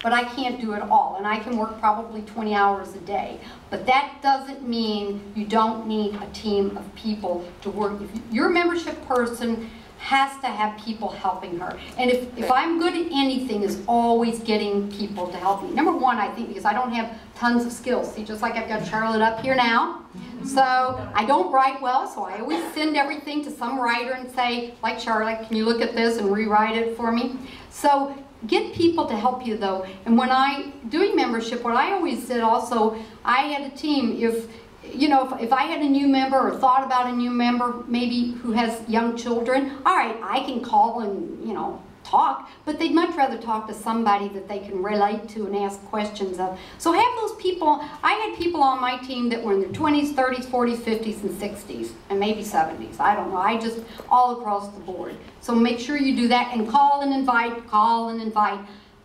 but I can't do it all, and I can work probably 20 hours a day. But that doesn't mean you don't need a team of people to work. If your membership person has to have people helping her. And if I'm good at anything, is always getting people to help me. Number one, I think, because I don't have tons of skills. See, just like I've got Charlotte up here now. So I don't write well, so I always send everything to some writer and say, like Charlotte, can you look at this and rewrite it for me? So get people to help you though. And when doing membership, what I always said also, I had a team. If I had a new member or thought about a new member, maybe who has young children, all right, I can call and, talk, but they'd much rather talk to somebody that they can relate to and ask questions of. So have those people. I had people on my team that were in their 20s, 30s, 40s, 50s, and 60s, and maybe 70s. I don't know. I just all across the board. So make sure you do that and call and invite, call and invite.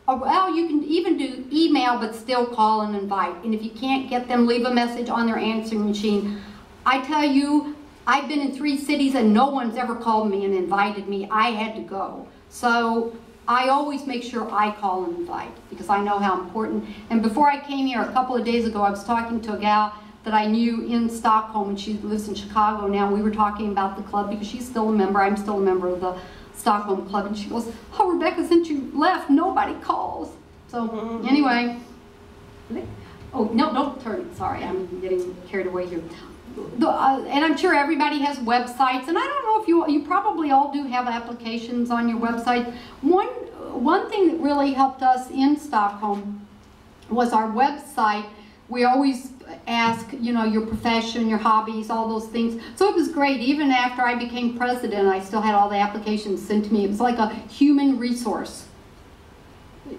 Well, you can even do email, but still call and invite. And if you can't get them, leave a message on their answering machine. I tell you, I've been in 3 cities and no one's ever called me and invited me. I had to go. So I always make sure I call and invite because I know how important. And before I came here a couple of days ago, I was talking to a gal that I knew in Stockholm, and she lives in Chicago now. We were talking about the club because she's still a member. I'm still a member of the Stockholm Club, and she goes, "Oh, Rebecca, since you left, nobody calls." So anyway, oh no, don't turn it. Sorry, I'm getting carried away here. And I'm sure everybody has websites, and I don't know if you probably all do have applications on your website. One thing that really helped us in Stockholm was our website. We always ask, your profession, your hobbies, all those things. So it was great. Even after I became president, I still had all the applications sent to me. It was like a human resource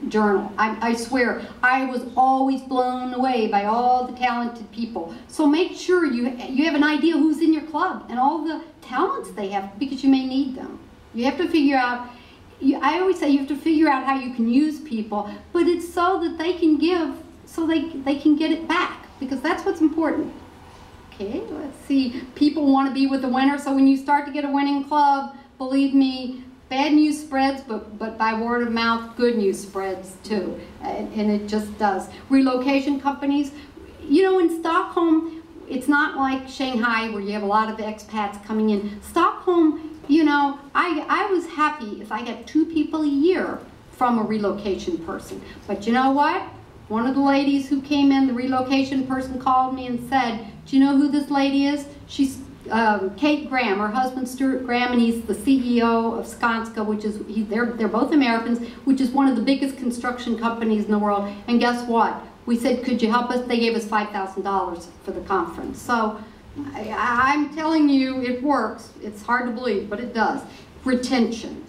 journal. I swear, I was always blown away by all the talented people. So make sure you have an idea who's in your club and all the talents they have, because you may need them. You have to figure out, I always say you have to figure out how you can use people, but it's so that they can give, so they can get it back, because that's what's important. Okay, let's see. People want to be with the winner, so when you start to get a winning club, believe me, bad news spreads, but by word of mouth, good news spreads too, and it just does. Relocation companies, in Stockholm, it's not like Shanghai where you have a lot of expats coming in. Stockholm, I was happy if I got 2 people a year from a relocation person. But you know what? One of the ladies who came in, the relocation person called me and said, "Do you know who this lady is? She's Kate Graham, her husband Stuart Graham, and he's the CEO of Skanska, which is, they're both Americans, which is one of the biggest construction companies in the world. And guess what? We said, could you help us? They gave us $5,000 for the conference. So I'm telling you, it works. It's hard to believe, but it does. Retention.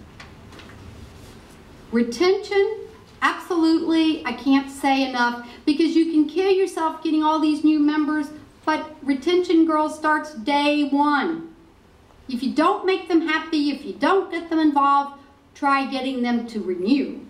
Retention, absolutely, I can't say enough, because you can kill yourself getting all these new members, but retention, girls, starts day 1. If you don't make them happy, if you don't get them involved, try getting them to renew.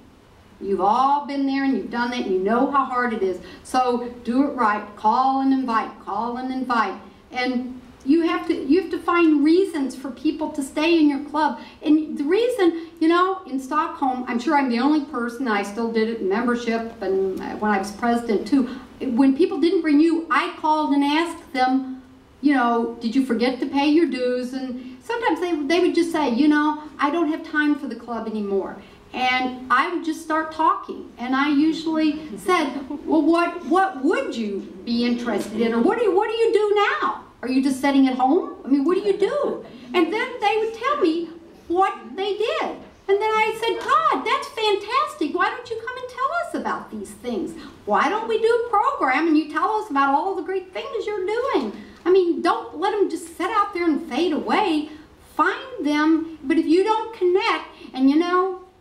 You've all been there and you've done that and you know how hard it is. So do it right. Call and invite. Call and invite. And you have to find reasons for people to stay in your club. And the reason, in Stockholm, I'm sure I'm the only person, I still did it in membership and when I was president too. When people didn't renew, I called and asked them, did you forget to pay your dues? And sometimes they would just say, I don't have time for the club anymore. And I would just start talking. And I usually said, well, what would you be interested in? Or what do you do now? Are you just sitting at home? I mean, what do you do? And then they would tell me what they did. And then I said, God, that's fantastic. Why don't you come and tell us about these things? Why don't we do a program and you tell us about all the great things you're doing? I mean, don't let them just sit out there and fade away. Find them, but if you don't connect, and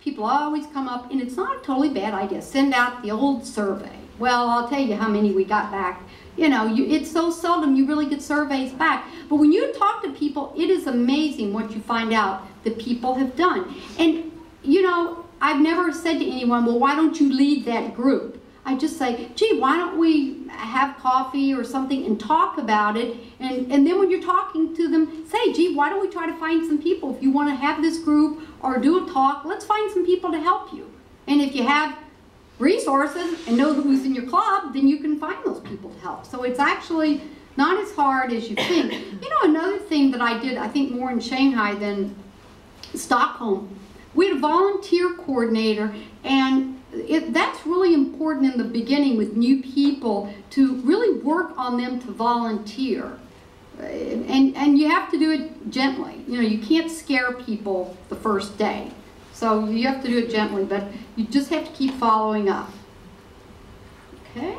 people always come up, and it's not a totally bad idea. Send out the old survey. Well, I'll tell you how many we got back. It's so seldom you really get surveys back. But when you talk to people, it is amazing what you find out that people have done. And, I've never said to anyone, well, why don't you lead that group? I just say, gee, why don't we have coffee or something and talk about it? And then when you're talking to them, say, gee, why don't we try to find some people? If you want to have this group or do a talk, let's find some people to help you. And if you have resources and know who's in your club, then you can find those people to help. So it's actually not as hard as you think. You know, another thing that I did, I think more in Shanghai than Stockholm, we had a volunteer coordinator, and that's really important in the beginning with new people, to really work on them to volunteer. And you have to do it gently. You know, you can't scare people the first day. So you have to do it gently, but you just have to keep following up. Okay?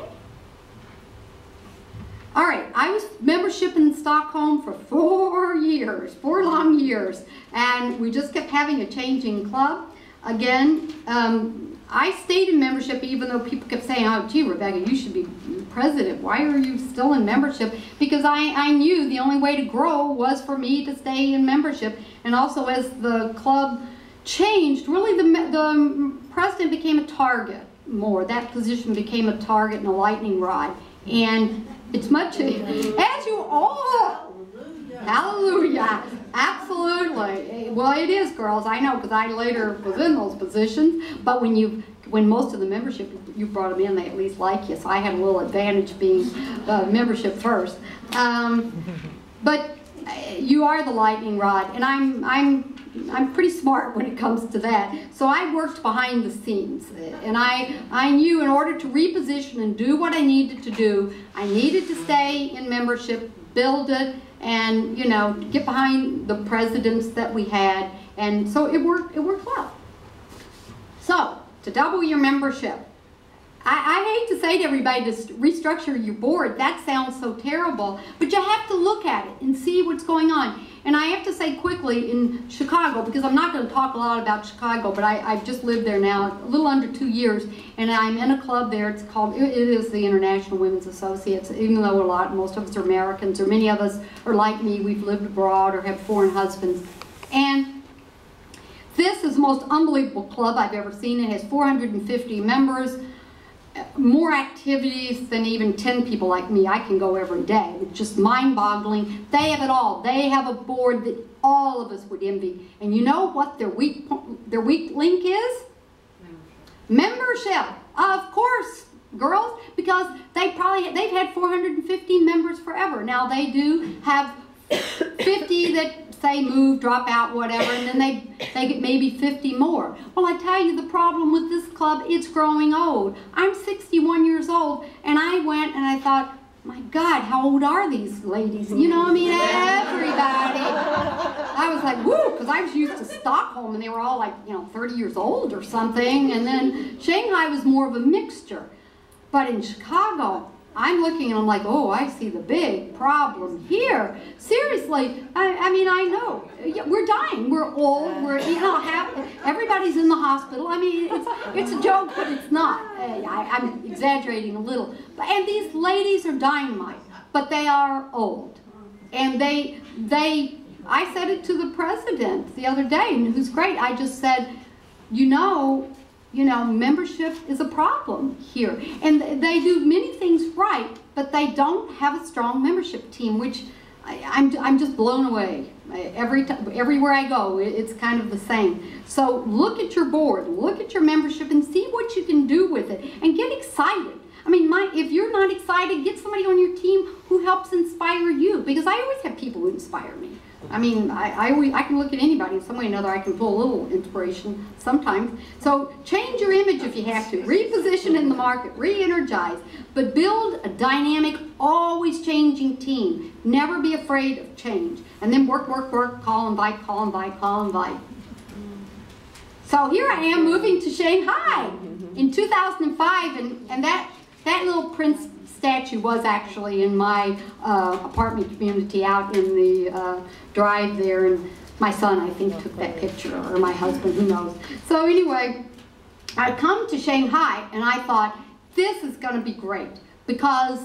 All right, I was membership in Stockholm for 4 years, 4 long years, and we just kept having a changing club. Again, I stayed in membership even though people kept saying, oh, gee, Rebecca, you should be president. Why are you still in membership? Because I knew the only way to grow was for me to stay in membership. And also as the club changed, really the president became a target more. That position became a target and a lightning rod. And it's much, as you all, hallelujah, absolutely. Well, it is, girls, I know, because I later was in those positions, but when most of the membership, you brought them in, they at least like you, so I had a little advantage being membership first. But you are the lightning rod, and I'm pretty smart when it comes to that. So I worked behind the scenes, and I knew in order to reposition and do what I needed to do, I needed to stay in membership, build it, and, you know, get behind the presidents that we had, and so it worked well. So, to double your membership, I hate to say to everybody to restructure your board. That sounds so terrible, but you have to look at it and see what's going on. And I have to say quickly, in Chicago, because I'm not going to talk a lot about Chicago, but I've just lived there now a little under 2 years, and I'm in a club there. It's called, it is the International Women's Associates, even though most of us are Americans, or many of us are like me, we've lived abroad or have foreign husbands. And this is the most unbelievable club I've ever seen. It has 450 members. More activities than even 10 people like me. I can go every day. It's just mind-boggling. They have it all. They have a board that all of us would envy. And you know what their weak link is? Membership. Of course, girls, because they've had 450 members forever. Now they do have 50 that say move, drop out, whatever, and then they get maybe 50 more. Well, I tell you the problem with this club, it's growing old. I'm 61 years old, and I went and I thought, my God, how old are these ladies? You know, I mean, everybody. I was like, woo, because I was used to Stockholm, and they were all like, you know, 30 years old or something, and then Shanghai was more of a mixture. But in Chicago, I'm looking and I'm like, oh, I see the big problem here. Seriously, I mean, I know. We're dying. We're old. We're, you know, everybody's in the hospital. I mean, it's a joke, but it's not. I'm exaggerating a little. And these ladies are dynamite, but they are old. And I said it to the president the other day, and who's great. I just said, you know, membership is a problem here. And they do many things right, but they don't have a strong membership team, which I'm just blown away. Everywhere I go, it's kind of the same. So look at your board, look at your membership, and see what you can do with it, and get excited. I mean, if you're not excited, get somebody on your team who helps inspire you, because I always have people who inspire me. I mean, I can look at anybody in some way or another. I can pull a little inspiration sometimes. So change your image if you have to. Reposition in the market. Re-energize. But build a dynamic, always changing team. Never be afraid of change. And then work, work, work, call, invite, call, invite, call, invite. So here I am moving to Shanghai in 2005. And that little prince statue was actually in my apartment community out in the drive there, and my son, I think, took that picture, or my husband, who knows. So anyway, I come to Shanghai, and I thought, this is going to be great, because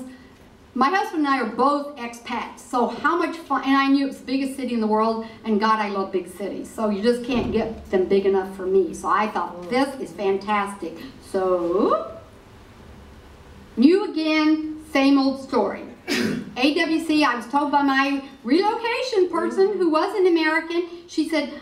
my husband and I are both expats, so how much fun, and I knew it was the biggest city in the world, and God, I love big cities, so you just can't get them big enough for me. So I thought, this is fantastic. So, new again, same old story. AWC, I was told by my relocation person who was an American, she said,